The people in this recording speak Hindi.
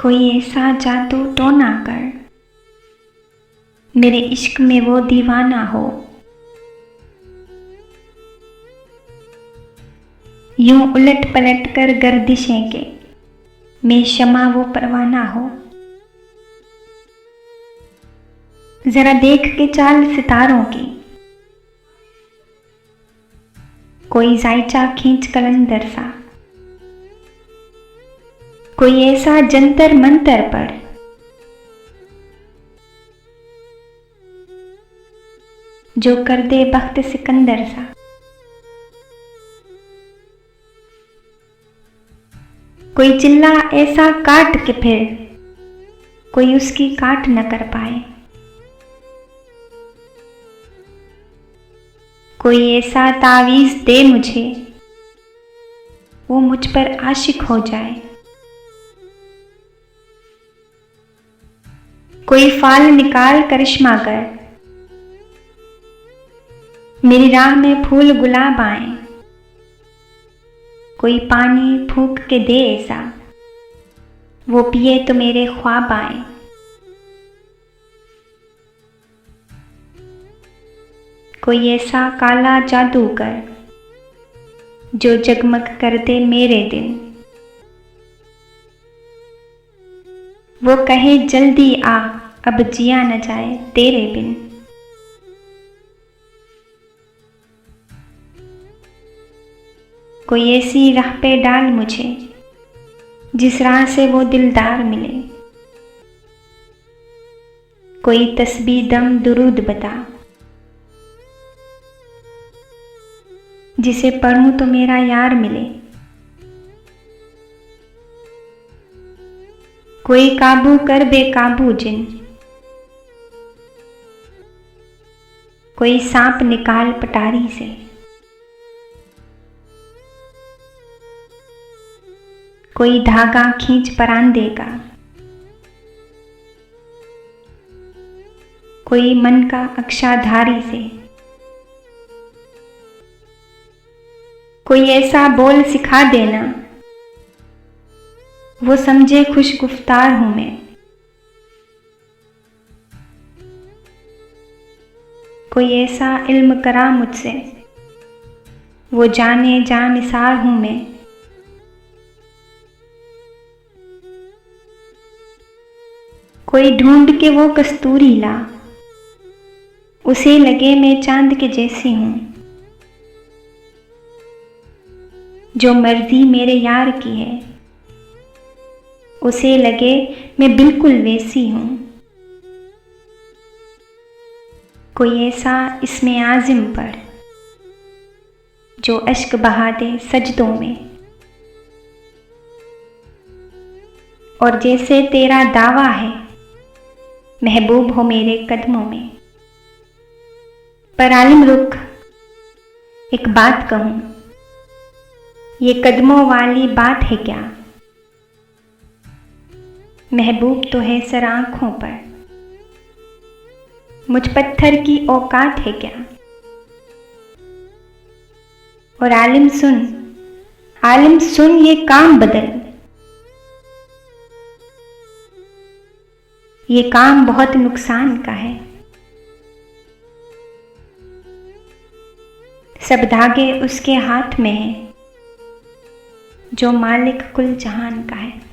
कोई ऐसा जादू टोना कर, मेरे इश्क में वो दीवाना हो। यूं उलट पलट कर गर्दिशें के, मैं शमा वो परवाना हो। जरा देख के चाल सितारों की, कोई जायचा खींच कलंदर सा। कोई ऐसा जंतर मंतर पढ़, जो कर दे बख्त सिकंदर सा। कोई चिल्ला ऐसा काट के फिर, कोई उसकी काट न कर पाए। कोई ऐसा तावीज़ दे मुझे, वो मुझ पर आशिक हो जाए। कोई फाल निकाल करिश्मा कर, मेरी राह में फूल गुलाब आए। कोई पानी फूंक के दे ऐसा, वो पिए तो मेरे ख्वाब आए। कोई ऐसा काला जादू कर, जो जगमग कर दे मेरे दिन। वो कहे जल्दी आ, अब जिया न जाए तेरे बिन। कोई ऐसी राह पे डाल मुझे, जिस राह से वो दिलदार मिले। कोई तस्बीह दम दुरूद बता, जिसे पढ़ूं तो मेरा यार मिले। कोई काबू कर बेकाबू जिन, कोई सांप निकाल पटारी से। कोई धागा खींच परांदे का, कोई मन का अक्षाधारी से। कोई ऐसा बोल सिखा देना, वो समझे खुश गुफ्तार हूं मैं। कोई ऐसा इल्म करा मुझसे, वो जाने जानिसार हूं मैं। कोई ढूंढ के वो कस्तूरी ला, उसे लगे मैं चांद के जैसी हूं। जो मर्जी मेरे यार की है, उसे लगे मैं बिल्कुल वैसी हूं। कोई ऐसा इसमें आजिम पढ़, जो अश्क बहा दे सजदों में। और जैसे तेरा दावा है, महबूब हो मेरे कदमों में। पर आलिम रुक, एक बात कहूं, ये कदमों वाली बात है क्या? महबूब तो है सर आंखों पर, मुझ पत्थर की औकात है क्या? और आलिम सुन ये काम बदल। ये काम बहुत नुकसान का है। सब धागे उसके हाथ में हैं, जो मालिक कुल जहान का है।